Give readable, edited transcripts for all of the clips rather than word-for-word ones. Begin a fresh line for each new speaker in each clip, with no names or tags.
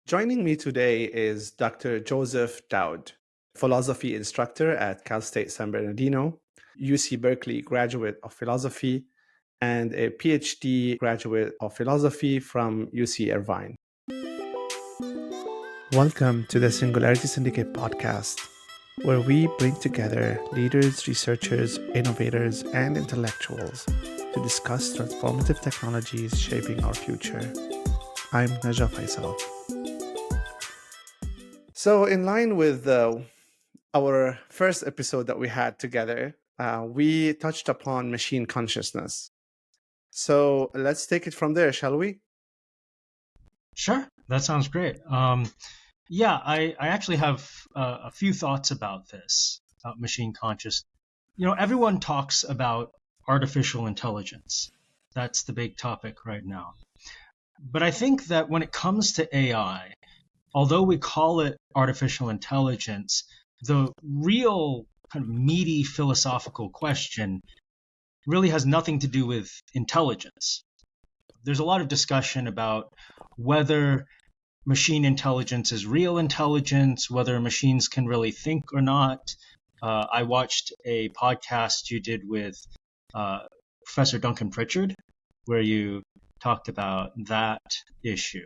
Joining me today is Dr. Joseph Dowd, philosophy instructor at Cal State San Bernardino, UC Berkeley graduate of philosophy, and a PhD graduate of philosophy from UC Irvine. Welcome to the Singularity Syndicate podcast, where we bring together leaders, researchers, innovators, and intellectuals to discuss transformative technologies shaping our future. I'm Najah Faisal. So, in line with our first episode that we had together, we touched upon machine consciousness. So, let's take it from there, shall we?
Sure, that sounds great. I actually have a few thoughts about this, about machine conscious. Everyone talks about artificial intelligence. That's the big topic right now. But I think that when it comes to AI, although we call it artificial intelligence, the real kind of meaty philosophical question really has nothing to do with intelligence. There's a lot of discussion about whether machine intelligence is real intelligence, whether machines can really think or not. I watched a podcast you did with Professor Duncan Pritchard, where you talked about that issue.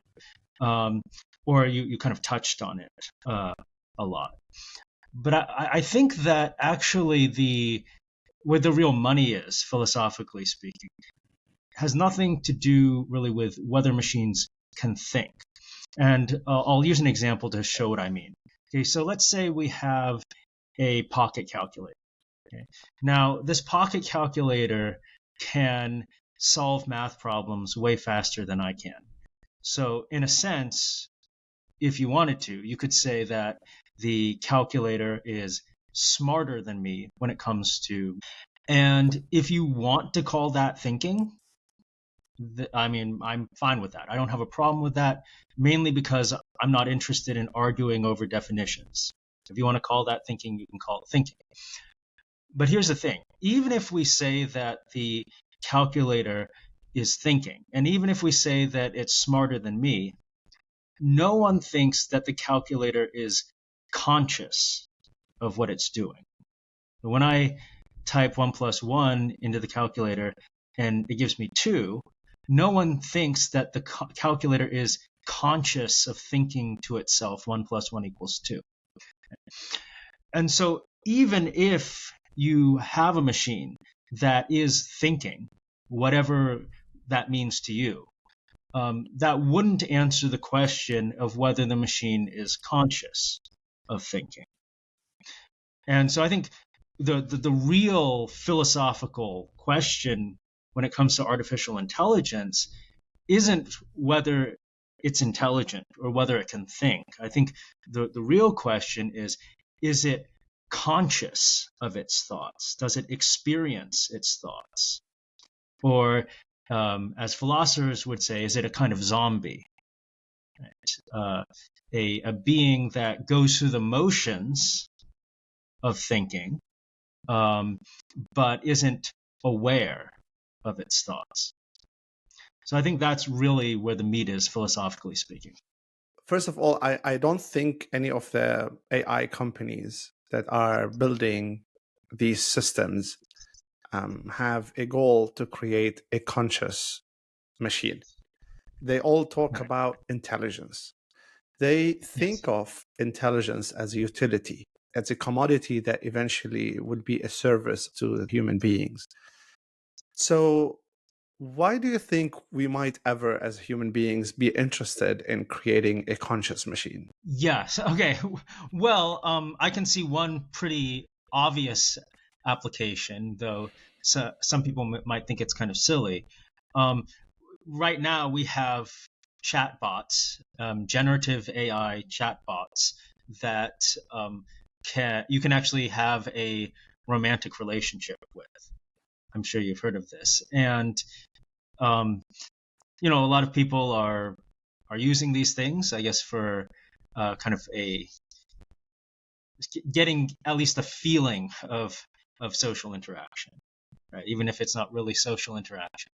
Or you kind of touched on it a lot. But I think that actually where the real money is, philosophically speaking, has nothing to do really with whether machines can think. And I'll use an example to show what I mean. Okay, so let's say we have a pocket calculator. Okay. Now, this pocket calculator can solve math problems way faster than I can. So in a sense, if you wanted to, you could say that the calculator is smarter than me when it comes to, and if you want to call that thinking, I'm fine with that. I don't have a problem with that, mainly because I'm not interested in arguing over definitions. If you want to call that thinking, you can call it thinking. But here's the thing. Even if we say that the calculator is thinking, and even if we say that it's smarter than me, no one thinks that the calculator is conscious of what it's doing. When I type 1 + 1 into the calculator and it gives me 2, no one thinks that the calculator is conscious of thinking to itself 1 + 1 = 2. And so even if you have a machine that is thinking, whatever that means to you, that wouldn't answer the question of whether the machine is conscious of thinking. And so I think the real philosophical question when it comes to artificial intelligence isn't whether it's intelligent or whether it can think. I think the real question is it conscious of its thoughts? Does it experience its thoughts? Or as philosophers would say, is it a kind of zombie? Right? A being that goes through the motions of thinking, but isn't aware of its thoughts. So I think that's really where the meat is, philosophically speaking.
First of all, I don't think any of the AI companies that are building these systems have a goal to create a conscious machine. They all talk about intelligence. They think of intelligence as a utility, as a commodity that eventually would be a service to human beings. So why do you think we might ever, as human beings, be interested in creating a conscious machine?
Yes. Okay. Well, I can see one pretty obvious application, though some people might think it's kind of silly. Right now, we have chatbots, generative AI chatbots that you can actually have a romantic relationship with. I'm sure you've heard of this, and a lot of people are using these things, I guess, for kind of getting at least a feeling of social interaction, right? Even if it's not really social interaction.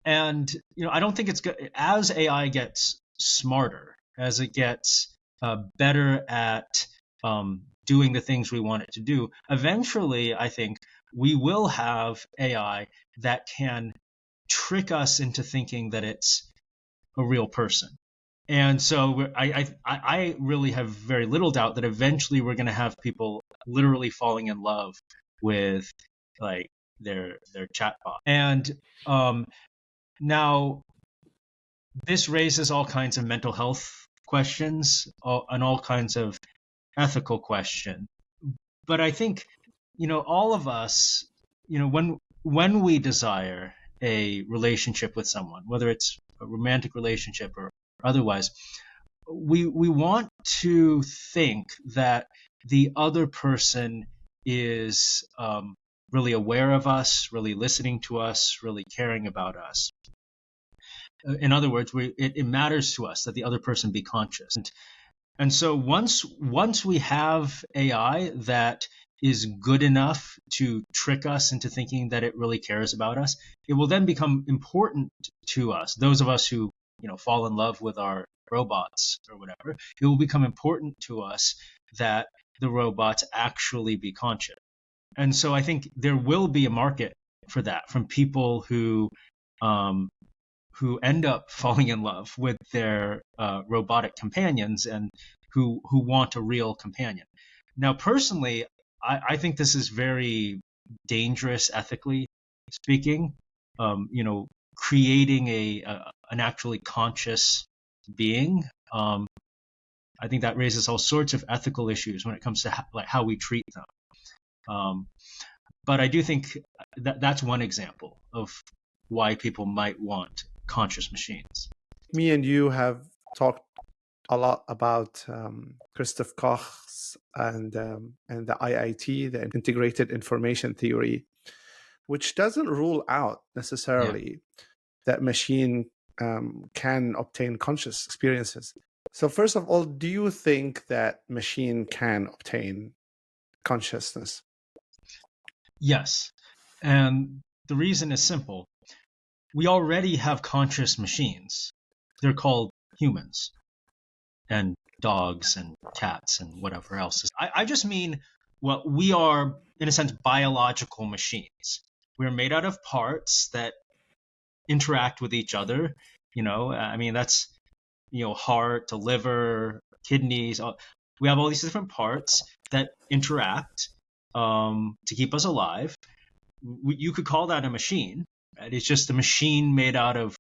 And I don't think it's good as AI gets smarter. as it gets better at doing the things we want it to do, eventually, I think we will have AI that can trick us into thinking that it's a real person. And so I really have very little doubt that eventually we're going to have people literally falling in love with like their chatbot. And now this raises all kinds of mental health questions and all kinds of ethical questions. But I think, all of us, when we desire a relationship with someone, whether it's a romantic relationship or otherwise, we want to think that the other person is really aware of us, really listening to us, really caring about us. In other words, it matters to us that the other person be conscious. And so once we have AI that is good enough to trick us into thinking that it really cares about us, it will then become important to us, those of us who fall in love with our robots or whatever. It will become important to us that the robots actually be conscious. And so I think there will be a market for that from people who end up falling in love with their robotic companions and who want a real companion. Now, personally, I think this is very dangerous, ethically speaking. Creating an actually conscious being. I think that raises all sorts of ethical issues when it comes to how we treat them. But I do think that's one example of why people might want conscious machines.
Me and you have talked a lot about Christoph Koch's and the IIT, the Integrated Information Theory, which doesn't rule out necessarily that machine can obtain conscious experiences. So first of all, do you think that machine can obtain consciousness?
Yes. And the reason is simple. We already have conscious machines. They're called humans and dogs and cats and whatever else. I just mean, well, we are, in a sense, biological machines. We're made out of parts that interact with each other. That's, heart, liver, kidneys. We have all these different parts that interact to keep us alive. You could call that a machine. Right? It's just a machine made out of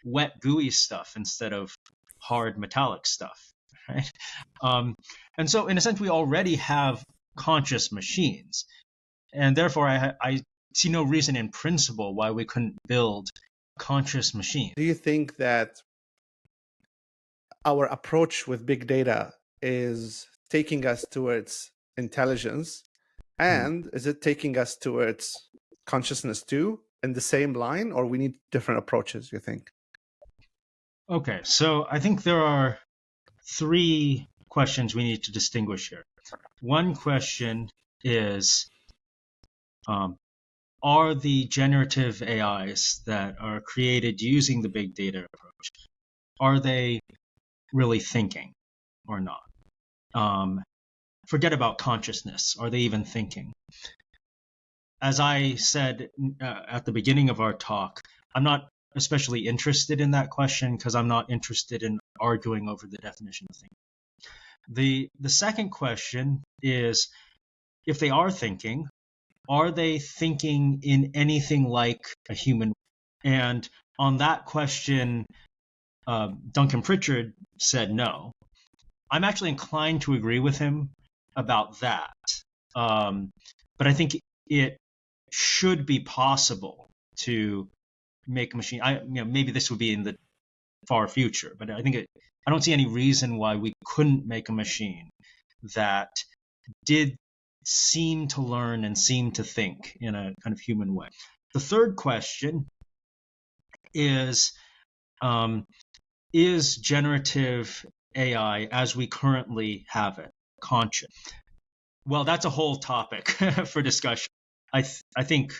wet, gooey stuff instead of hard, metallic stuff. Right? And so, in a sense, we already have conscious machines. And therefore, I see no reason in principle why we couldn't build conscious machines.
Do you think that our approach with big data is taking us towards intelligence? And is it taking us towards consciousness too in the same line, or we need different approaches, you think?
Okay, so I think there are three questions we need to distinguish here. One question is, are the generative AIs that are created using the big data approach, are they really thinking or not? Forget about consciousness. Are they even thinking? As I said at the beginning of our talk, I'm not especially interested in that question because I'm not interested in arguing over the definition of thinking. The second question is, if they are thinking in anything like a human? And on that question, Duncan Pritchard said no. I'm actually inclined to agree with him about that. But I think it should be possible to make a machine. Maybe this would be in the far future, but I don't see any reason why we couldn't make a machine that did seem to learn and seem to think in a kind of human way. The third question is generative AI as we currently have it conscious? Well, that's a whole topic for discussion. I think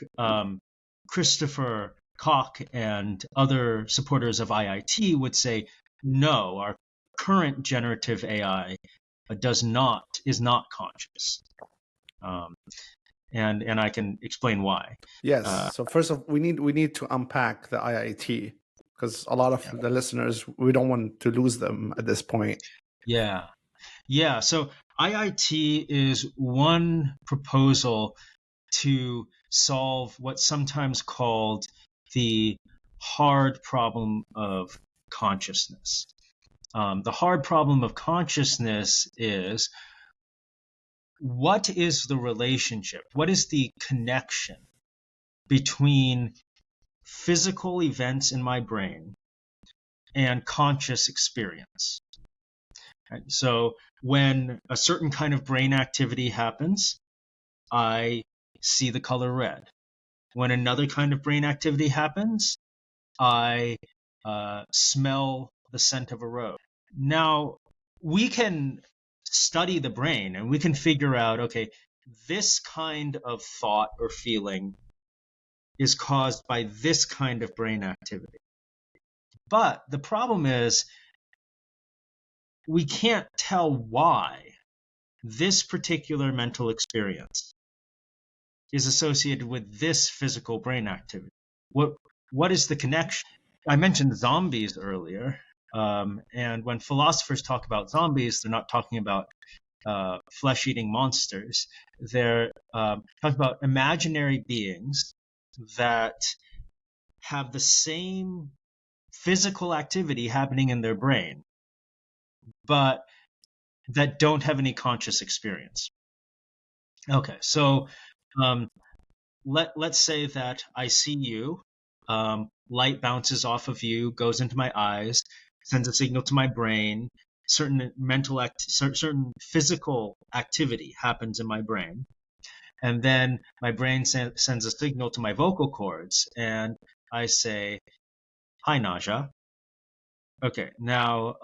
Christopher Koch and other supporters of IIT would say, no, our current generative AI is not conscious. And I can explain why.
Yes. So first of all, we need to unpack the IIT, because a lot of the listeners, we don't want to lose them at this point.
Yeah. So IIT is one proposal to solve what's sometimes called the hard problem of consciousness. The hard problem of consciousness is, what is the relationship? What is the connection between physical events in my brain and conscious experience? Right? So when a certain kind of brain activity happens, I see the color red. When another kind of brain activity happens, I smell the scent of a rose. Now, we can study the brain and we can figure out, okay, this kind of thought or feeling is caused by this kind of brain activity. But the problem is, we can't tell why this particular mental experience is associated with this physical brain activity. What is the connection? I mentioned zombies earlier, and when philosophers talk about zombies, they're not talking about flesh-eating monsters. They're talking about imaginary beings that have the same physical activity happening in their brain, but that don't have any conscious experience. Okay, so let's say that I see you, light bounces off of you, goes into my eyes, sends a signal to my brain, certain physical activity happens in my brain, and then my brain sends a signal to my vocal cords, and I say, "Hi, Naja." Okay, now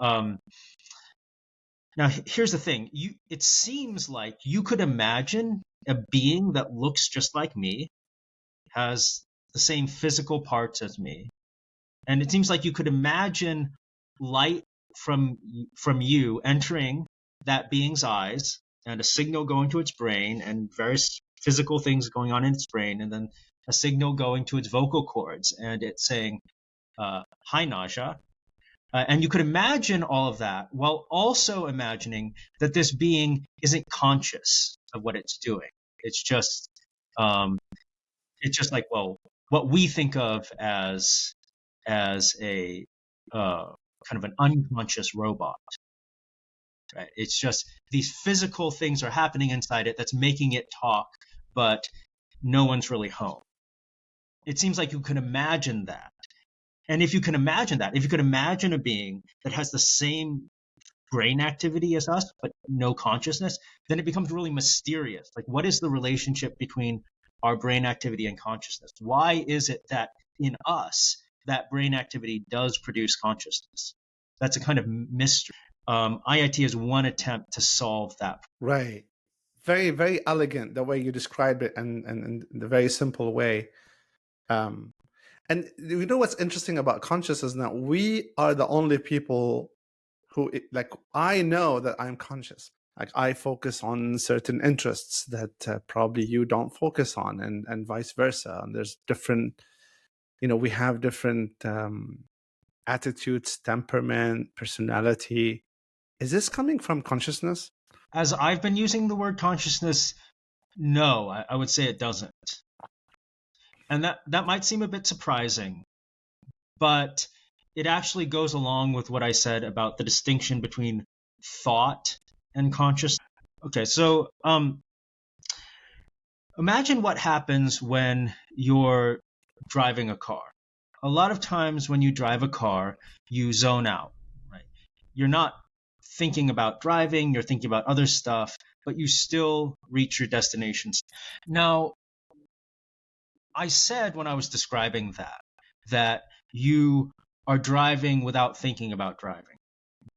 here's the thing. It seems like you could imagine a being that looks just like me, has the same physical parts as me, and it seems like you could imagine light from you entering that being's eyes, and a signal going to its brain, and various physical things going on in its brain, and then a signal going to its vocal cords, and it's saying, "Hi, Naja." And you could imagine all of that while also imagining that this being isn't conscious of what it's doing. It's just like, well, what we think of as a kind of an unconscious robot. Right? It's just these physical things are happening inside it that's making it talk, but no one's really home. It seems like you could imagine that. And if you can imagine that, if you could imagine a being that has the same brain activity as us, but no consciousness, then it becomes really mysterious. Like, what is the relationship between our brain activity and consciousness? Why is it that in us, that brain activity does produce consciousness? That's a kind of mystery. IIT is one attempt to solve that.
Right. Very, very elegant the way you described it, and in the very simple way. And you know what's interesting about consciousness? Now, we are the only people who, like, I know that I'm conscious. Like, I focus on certain interests that probably you don't focus on, and vice versa. And there's different, we have different attitudes, temperament, personality. Is this coming from consciousness?
As I've been using the word consciousness, no, I would say it doesn't. And that might seem a bit surprising, but it actually goes along with what I said about the distinction between thought and consciousness. Okay, so imagine what happens when you're driving a car. A lot of times when you drive a car, you zone out, right? You're not thinking about driving, you're thinking about other stuff, but you still reach your destination. Now, I said when I was describing that you are driving without thinking about driving.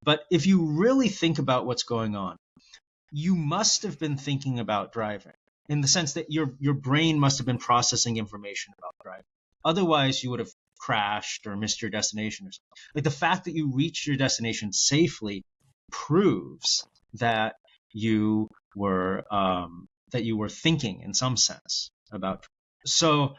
But if you really think about what's going on, you must have been thinking about driving, in the sense that your brain must have been processing information about driving. Otherwise, you would have crashed or missed your destination or something. Like, the fact that you reached your destination safely proves that you were thinking in some sense about. So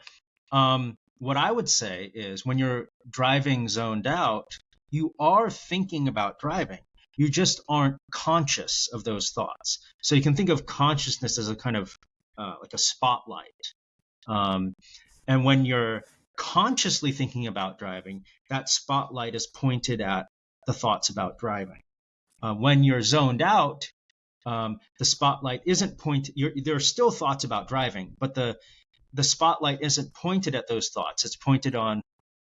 what I would say is when you're driving zoned out, you are thinking about driving. You just aren't conscious of those thoughts. So you can think of consciousness as a kind of like a spotlight. And when you're consciously thinking about driving, that spotlight is pointed at the thoughts about driving. When you're zoned out, the spotlight isn't pointed. There are still thoughts about driving, but the spotlight isn't pointed at those thoughts. It's pointed on,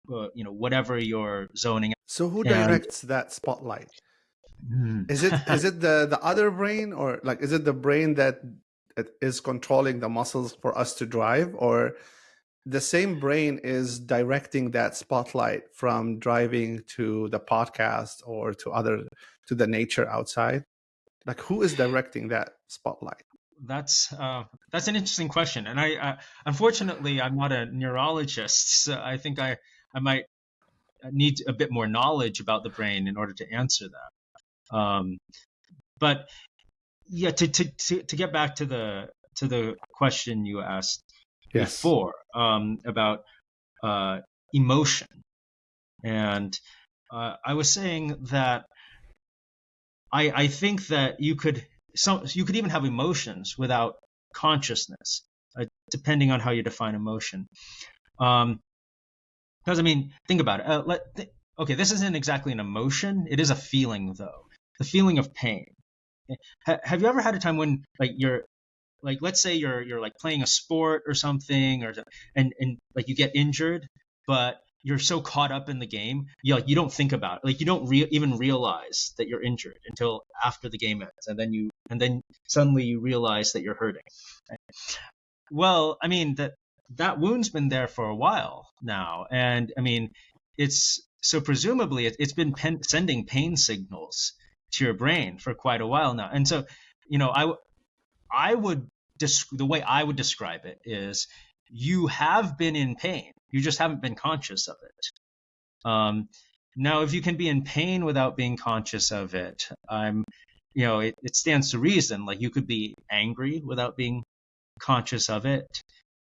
whatever you're zoning.
So who
And
directs that spotlight? Is it the other brain, or like is it the brain that is controlling the muscles for us to drive, or the same brain is directing that spotlight from driving to the podcast or to the nature outside? Like who is directing that spotlight?
That's an interesting question, and I unfortunately I'm not a neurologist, so I think I might need a bit more knowledge about the brain in order to answer that. But yeah, to get back to the question you asked before, about emotion, and I was saying that I think that you could even have emotions without consciousness, depending on how you define emotion. Because think about it. Okay, this isn't exactly an emotion; it is a feeling, though. The feeling of pain. Have you ever had a time when, let's say you're like playing a sport or something, and like you get injured, but you're so caught up in the game, you don't think about it. Like you don't even realize that you're injured until after the game ends, and then suddenly you realize that you're hurting. Right? Well, that wound's been there for a while now, and it's so presumably it's been sending pain signals to your brain for quite a while now. And so, I would the way I would describe it is you have been in pain. You just haven't been conscious of it. Now, if you can be in pain without being conscious of it, it stands to reason. Like you could be angry without being conscious of it.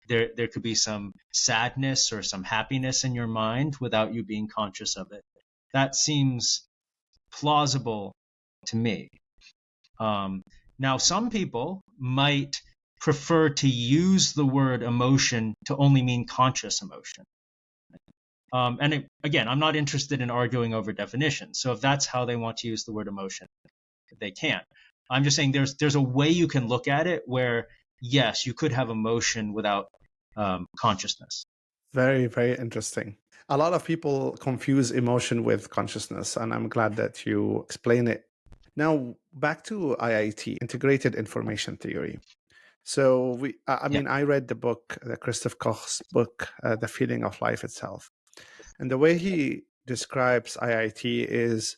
There could be some sadness or some happiness in your mind without you being conscious of it. That seems plausible to me. Now, some people might prefer to use the word emotion to only mean conscious emotion. Again, I'm not interested in arguing over definitions. So if that's how they want to use the word emotion, they can. I'm just saying there's a way you can look at it where, yes, you could have emotion without consciousness.
Very, very interesting. A lot of people confuse emotion with consciousness, and I'm glad that you explain it. Now, back to IIT, Integrated Information Theory. So I read the book, the Christoph Koch's book, The Feeling of Life Itself. And the way he describes IIT is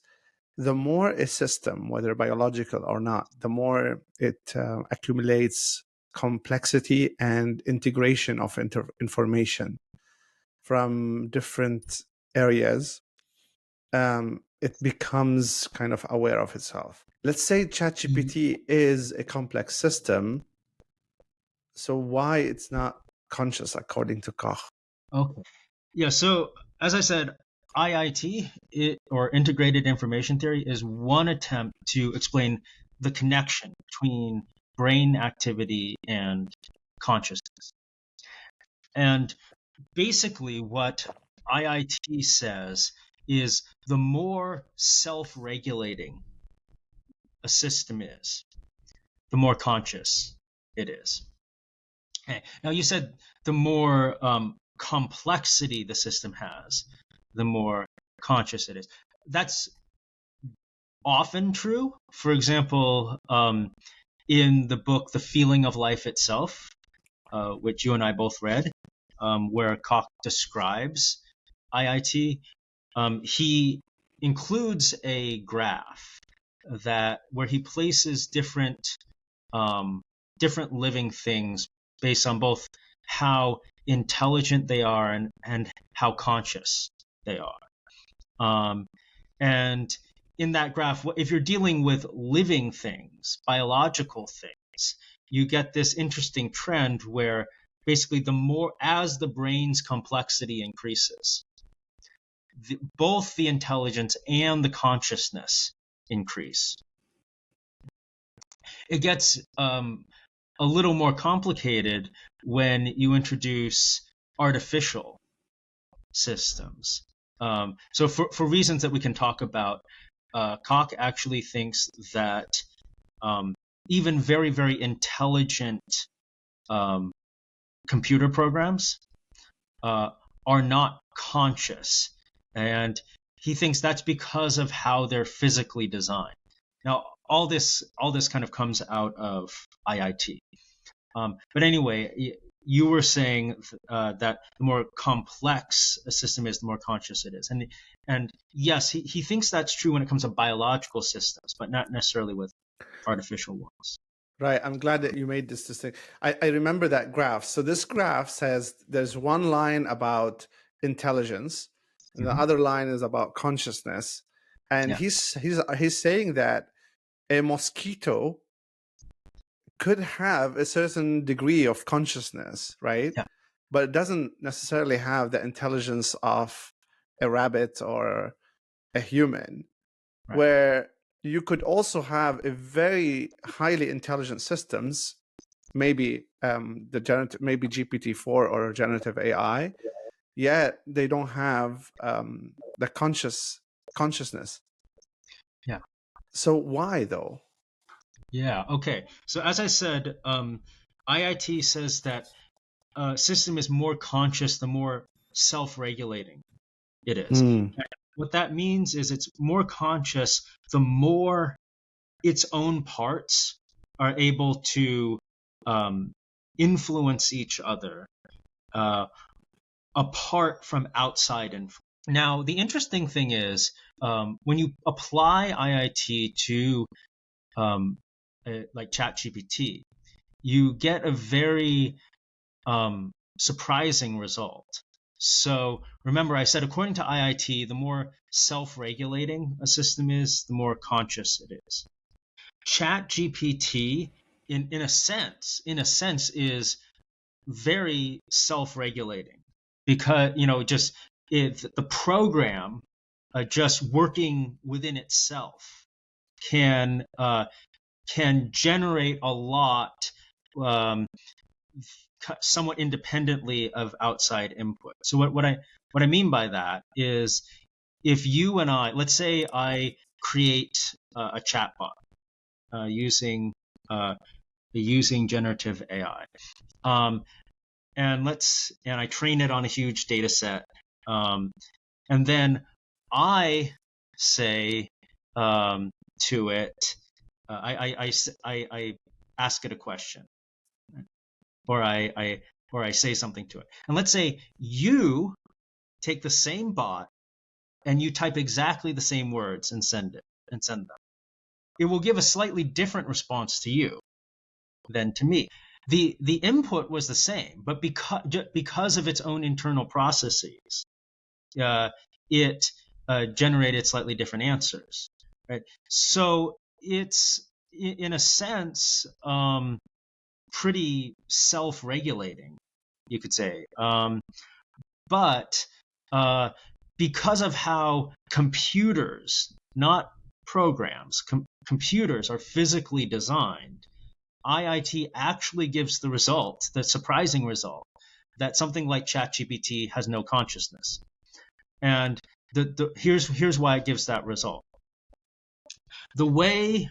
the more a system, whether biological or not, the more it accumulates complexity and integration of information from different areas, it becomes kind of aware of itself. Let's say ChatGPT is a complex system. So why it's not conscious according to Koch?
Okay. Yeah. So as I said, IIT, or Integrated Information Theory, is one attempt to explain the connection between brain activity and consciousness. And basically what IIT says is the more self-regulating a system is, the more conscious it is. Okay. Now you said the more complexity the system has, the more conscious it is. That's often true. For example, in the book The Feeling of Life Itself, which you and I both read, where Koch describes IIT, he includes a graph where he places different living things based on both how intelligent they are and how conscious they are. And in that graph, if you're dealing with living things, biological things, you get this interesting trend where basically as the brain's complexity increases, both the intelligence and the consciousness increase. It gets a little more complicated when you introduce artificial systems. So for reasons that we can talk about, Koch actually thinks that even very, very intelligent computer programs are not conscious. And he thinks that's because of how they're physically designed. Now, all this kind of comes out of IIT. But anyway, you were saying that the more complex a system is, the more conscious it is. And yes, he thinks that's true when it comes to biological systems, but not necessarily with artificial ones.
Right. I'm glad that you made this distinction. I remember that graph. So this graph says there's one line about intelligence, and the other line is about consciousness. And
Yeah.
he's saying that a mosquito could have a certain degree of consciousness, right?
Yeah.
But it doesn't necessarily have the intelligence of a rabbit or a human,
Right.
where you could also have a very highly intelligent systems, maybe maybe GPT-4 or generative AI, yet they don't have the consciousness.
Yeah.
So why though?
Yeah. Okay. So as I said, IIT says that a system is more conscious the more self-regulating it is. What that means is it's more conscious the more its own parts are able to influence each other apart from outside influence. Now, the interesting thing is when you apply IIT to like ChatGPT, you get a very surprising result. So remember, I said according to IIT, the more self-regulating a system is, the more conscious it is. ChatGPT, in a sense, is very self-regulating because the program just working within itself can generate a lot somewhat independently of outside input. So what I mean by that is, if you and I, let's say I create a chatbot using generative AI, and I train it on a huge data set, and then I say to it, I ask it a question, or I say something to it. And let's say you take the same bot and you type exactly the same words and send them. It will give a slightly different response to you than to me. The input was the same, but because of its own internal processes, it generated slightly different answers. Right? So it's, in a sense, pretty self-regulating, you could say. But because of how computers, not programs, computers are physically designed, IIT actually gives the surprising result, that something like ChatGPT has no consciousness. And here's why it gives that result. The way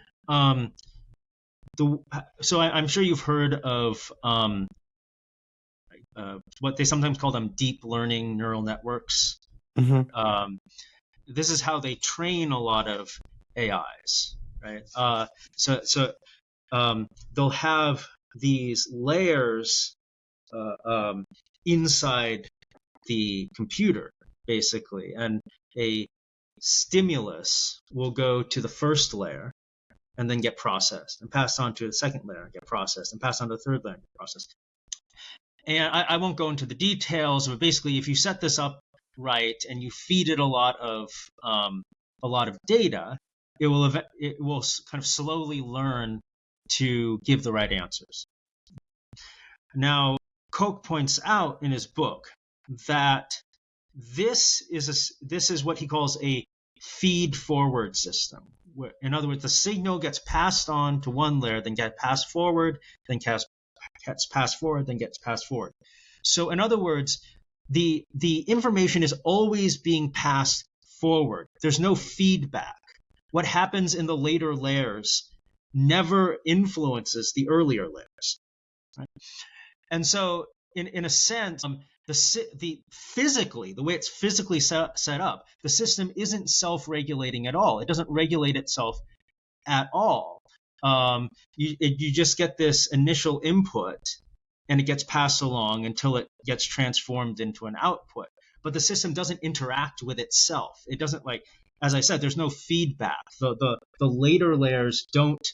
so I'm sure you've heard of what they sometimes call them deep learning neural networks. This is how they train a lot of AIs, right? So they'll have these layers inside the computer, basically, and a stimulus will go to the first layer and then get processed and passed on to the second layer, get processed, and passed on to the third layer, get processed. And I won't go into the details, but basically, if you set this up right and you feed it a lot of data, it will kind of slowly learn to give the right answers. Now, Koch points out in his book that this is what he calls a feed-forward system. In other words, the signal gets passed on to one layer, then gets passed forward, then gets passed forward, then gets passed forward. So in other words, the information is always being passed forward. There's no feedback. What happens in the later layers never influences the earlier layers. Right? And so, in a sense, the way it's physically set up, the system isn't self-regulating at all. It doesn't regulate itself at all. You just get this initial input, and it gets passed along until it gets transformed into an output. But the system doesn't interact with itself. It doesn't, like, as I said, there's no feedback. The later layers don't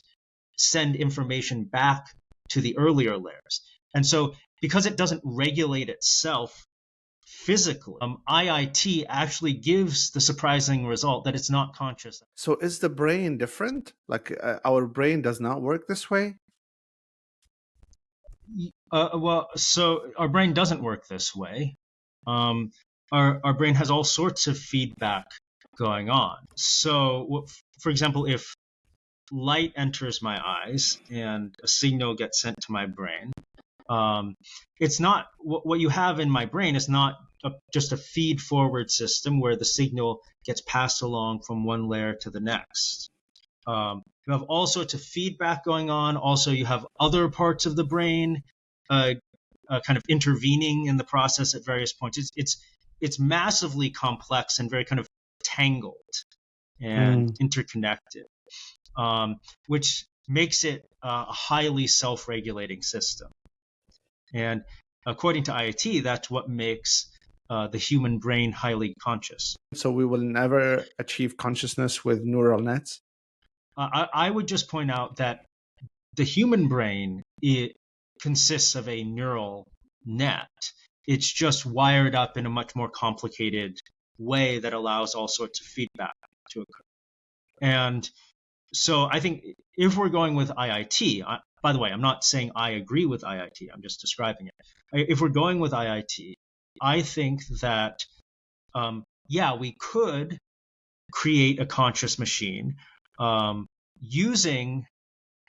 send information back to the earlier layers. And so because it doesn't regulate itself physically, IIT actually gives the surprising result that it's not conscious.
So is the brain different? Like our brain does not work this way?
Well, so our brain doesn't work this way. Our brain has all sorts of feedback going on. So, for example, if light enters my eyes and a signal gets sent to my brain, it's not what you have in my brain is not just a feed forward system where the signal gets passed along from one layer to the next. You have all sorts of feedback going on. Also, you have other parts of the brain kind of intervening in the process at various points. It's massively complex and very kind of tangled and interconnected, which makes it a highly self-regulating system. And according to IIT, that's what makes the human brain highly conscious.
So we will never achieve consciousness with neural nets?
I would just point out that the human brain, it consists of a neural net. It's just wired up in a much more complicated way that allows all sorts of feedback to occur. And so I think if we're going with IIT, by the way, I'm not saying I agree with IIT, I'm just describing it. If we're going with IIT, I think that, we could create a conscious machine using,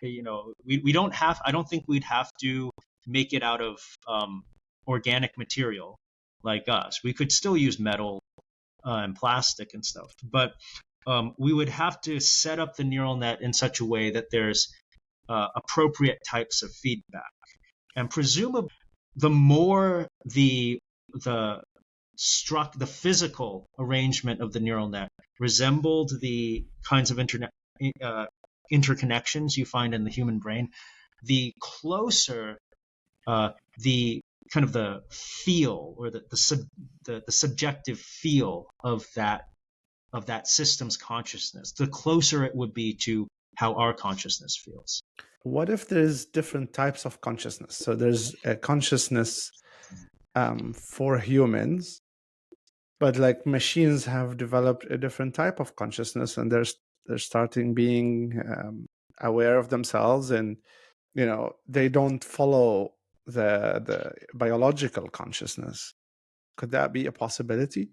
we don't have, I don't think we'd have to make it out of organic material like us. We could still use metal and plastic and stuff, but we would have to set up the neural net in such a way that there's appropriate types of feedback. And presumably, the more the physical arrangement of the neural net resembled the kinds of interconnections you find in the human brain, the closer the kind of the feel or the subjective feel of that system's consciousness, the closer it would be to how our consciousness feels.
What if there's different types of consciousness? So there's a consciousness for humans, but like machines have developed a different type of consciousness, and they're starting being aware of themselves, and they don't follow the biological consciousness. Could that be a possibility?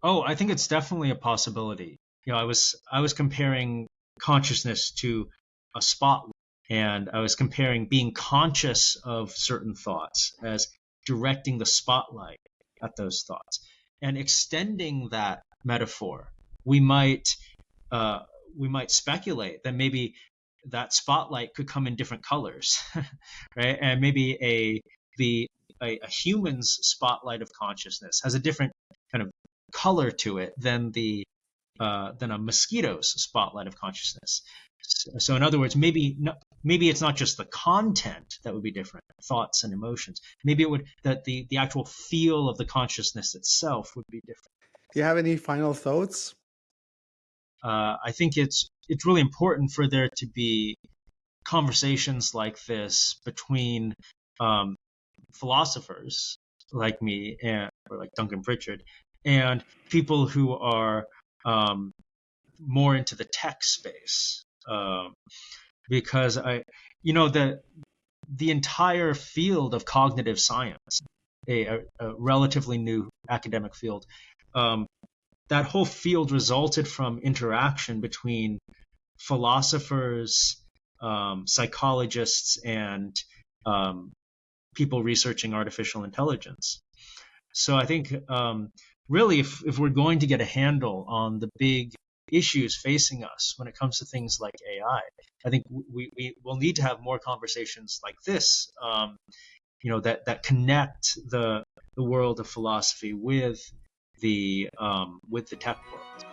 Oh, I think it's definitely a possibility. I was comparing consciousness to a spotlight, and I was comparing being conscious of certain thoughts as directing the spotlight at those thoughts. And extending that metaphor, we might speculate that maybe that spotlight could come in different colors, right? And maybe a human's spotlight of consciousness has a different kind of color to it than a mosquito's spotlight of consciousness. So in other words, maybe it's not just the content that would be different, thoughts and emotions. Maybe it would that the actual feel of the consciousness itself would be different.
Do you have any final thoughts?
I think it's really important for there to be conversations like this between philosophers like me or like Duncan Pritchard and people who are more into the tech space, because the entire field of cognitive science, a relatively new academic field, that whole field resulted from interaction between philosophers, psychologists, and people researching artificial intelligence. So I think really, if we're going to get a handle on the big issues facing us when it comes to things like AI, I think we will need to have more conversations like this, that connect the world of philosophy with the tech world.